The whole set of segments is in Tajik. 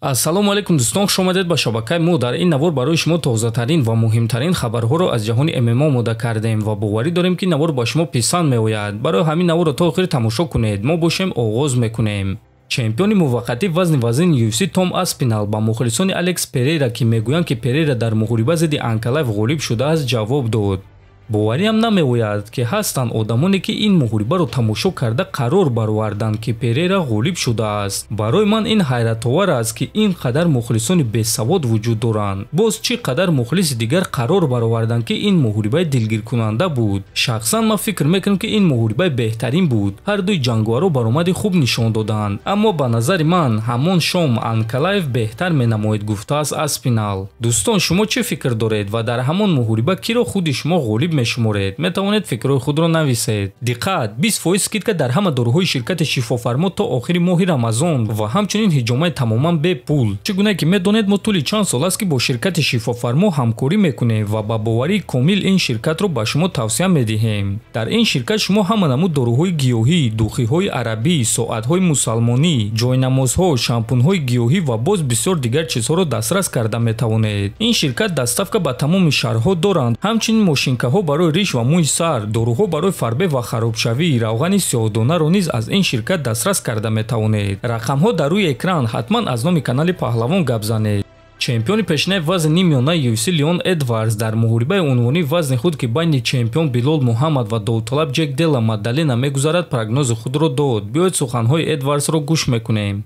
ассалому алайкум дӯстон, хуш омадед ба шабакаи мо. Дар ин навор барои шумо тозатарин ва муҳимтарин хабарҳоро аз ҷаҳони ММА омода кардем ва боварӣ дорем ки навор ба шумо писанд меояд. Барои ҳамин наворро то охир тамошо кунед. Мо бошем оғоз мекунем. чемпиони муваққатӣ вазни вазин UFC Том Аспинал ба мухлисони Алекс Перейра ки мегӯянд ки Перейра дар муҳориба зидди Анкалаев ғолиб шудааст ҷавоб дод. бовариам намеояд ки ҳастанд одамоне ки ин муҳорибаро тамошо карда қарор бароварданд ки Перейра ғолиб шудааст. барои ман ин ҳайратовар аст ки ин қадар мухлисони бесавод вуҷуд доранд. боз чӣ қадар мухлиси дигар қарор бароварданд ки ин муҳорибаи дилгиркунанда буд. шахсан ман фикр мекунам ки ин муҳорибаи беҳтарин буд. ҳар дуи ҷангуаро баромади хуб нишон доданд, аммо ба назари ман ҳамон шом Анкалаев беҳтар менамояд, гуфтааст Аспинал. дӯстон, шумо чӣ фикр доред ва дар ҳамон муҳориба киро худи шумо ғолиб мешуморед? метавонед фикрҳои худро нависед. диққат, 20% скидка дар ҳама дороҳои ширкати шифофармо то охири моҳи Рамазон ва ҳамчунин ҳиҷомаи тамоман бепул. чӣ гуна ки медонед, мо тӯли чанд сол аст ки бо ширкати шифофармо ҳамкорӣ мекунем ва ба боварии комил ин ширкатро ба шумо тавсия медиҳем. дар ин ширкат шумо ҳама намуд дороҳои гиёҳӣ, духиҳои арабӣ, соатҳои мусалмонӣ, ҷойнамозҳо, шампунҳои гиёҳӣ ва боз бисёр дигар чизҳоро дастрас карда метавонед. ин ширкат дастафка ба тамоми шаҳрҳо доранд, ҳамчунин мошинкаҳо барои риш ва мӯи сар, доруҳо барои фарбе ва харобшавӣ, равғани сиёҳдонаро низ аз ин ширкат дастрас карда метавонед. рақамҳо дар рӯи экран. ҳатман аз номи канали Паҳлавон гап занед. чемпиони пешнаи вазни нимёнаи UFC Леон Эдвардс дар муҳорибаи унвонии вазни худ ки байни чемпион Билол Муҳаммад ва довталаб Ҷек Делла Маддалена мегузарад, прогнози худро дод. биёед суханҳои Эдвардсро гӯш мекунем.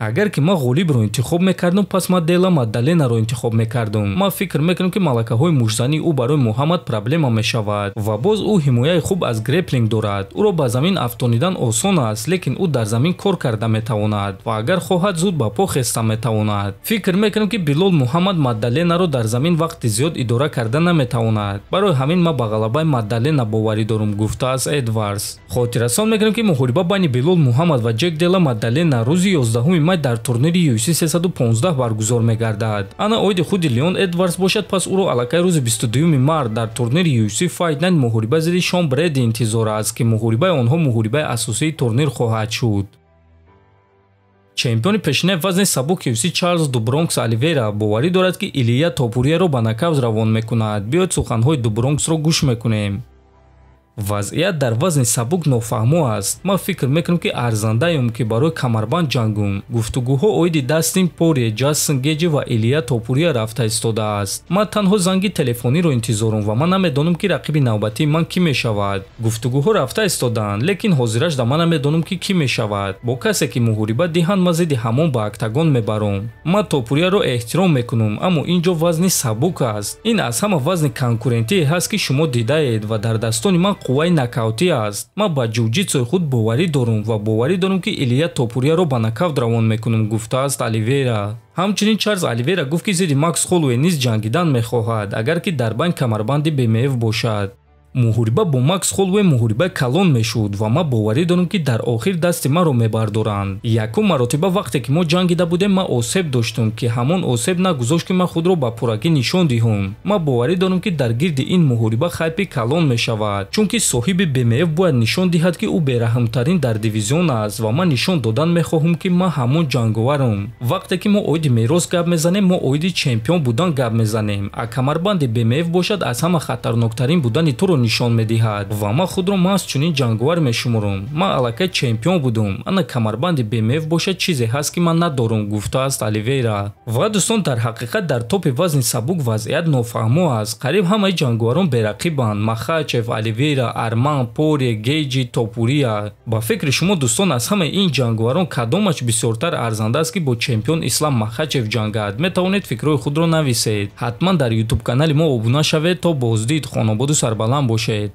агар ки ман ғолибро интихоб мекардам, пас ман Делла Маддаленаро интихоб мекардам. ман фикр мекунам ки малакаҳои мужзании ӯ барои Муҳаммад проблема мешавад ва боз ӯ ҳимояи хуб аз греплинг дорад. ӯро ба замин афтонидан осон аст, лекин ӯ дар замин кор карда метавонад ва агар хоҳад зуд ба по хеста метавонад. фикр мекунам ки Билол Муҳаммад Маддаленаро дар замин вақти зиёд идора карда наметавонад. барои ҳамин ман ба ғалабаи Маддалена боварӣ дорам, гуфтааст Эдвардс. хотиррасон мекунам ки муҳориба байни Билол Муҳаммад ва Ҷек Делла Маддалена рӯзи 11 май дар турнири UFC 315 баргузор мегардад. ана оиди худи Леон Эдвардс бошад, пас ӯро аллакай рӯзи 22 март дар турнири UFC Fight Night муҳориба зидди Шон Бреди интизор аст ки муҳорибаи онҳо муҳорибаи асосии турнир хоҳад шуд. чемпиони пешнаи вазни сабук UFC Чарлз ду Бронкс Оливейра боварӣ дорад ки Илия Топурияро ба нокаут равон мекунад. биёед суханҳои ду Бронксро гӯш мекунем. вазъият дар вазни сабук нофаҳмо аст. ман фикр мекунам ки арзандаем ки барои камарбанд ҷангум. гуфтугӯҳо оиди Дастин Порие, Ҷастин Геҷи ва Илия Топурия рафта истодааст. ман танҳо занги телефониро интизорам ва ман намедонам ки рақиби навбатии ман кӣ мешавад. гуфтугӯҳо рафта истодаанд, лекин ҳозирашда ман намедонам ки кӣ мешавад. бо касе ки муҳориба диҳанд ман зидди ҳамон ба октагон мебарам. ман Топурияро эҳтиром мекунам, аммо ин ҷо вазни сабук аст. ин аз ҳама вазни конкурентие ҳаст ки шумо дидаед ва дар daстони ман қувваи нокаутӣ аст. ман ба ҷуҷитсуи худ боварӣ дорам ва боварӣ дорам ки Илия Топурияро ба нокаут равон мекунам, гуфтааст Оливейра. ҳамчунин Чарлз Оливейра гуфт ки зидди Макс Холлоуэй низ ҷангидан мехоҳад, агар ки дар байн камарбанди БМФ бошад. муҳориба бо Макс Холлоуэй муҳорибаи калон мешуд ва ман боварӣ дорам ки дар охир дасти маро мебардоранд. якум маротиба вақте ки мо ҷангида будем, ман осеб доштам ки ҳамон осеб нагузошт ки ман худро ба пуррагӣ нишон диҳам. ман боварӣ дорам ки дар гирди ин муҳориба хайпи калон мешавад, чунки соҳиби БМФ бояд нишон диҳад ки ӯ бераҳмтарин дар дивизион аст ва ман нишон додан мехоҳам ки ман ҳамон ҷангуварам. вақте ки мо оиди мерос гап мезанем, мо оиди чемпион будан гап мезанем. а камарбанди БМФ бошад аз ҳама хатарноктарин будани туро нишон медиҳад ва ман худро маст чунин ҷангувар мешуморам. ман аллакай чемпион будам. ана камарбанди БМФ бошад чизе ҳаст ки ман надорам, гуфтааст Оливейра. ва дӯстон, дар ҳақиқат дар топи вазни сабук вазъият нофаҳмо аст. қариб ҳамаи ҷангуварон берақибанд: Махачев, Оливейра, Арман, Порие, Гейҷи, Топурия. ба фикри шумо дӯстон, аз ҳамаи ин ҷангуварон кадомаш бисёртар арзанда аст ки бо чемпион Ислам Махачев ҷангад? метавонед фикрҳои худро нависед. ҳатман дар YouTube канали мо обуна шавед. то боздид. хонободу сарбаланд бошед.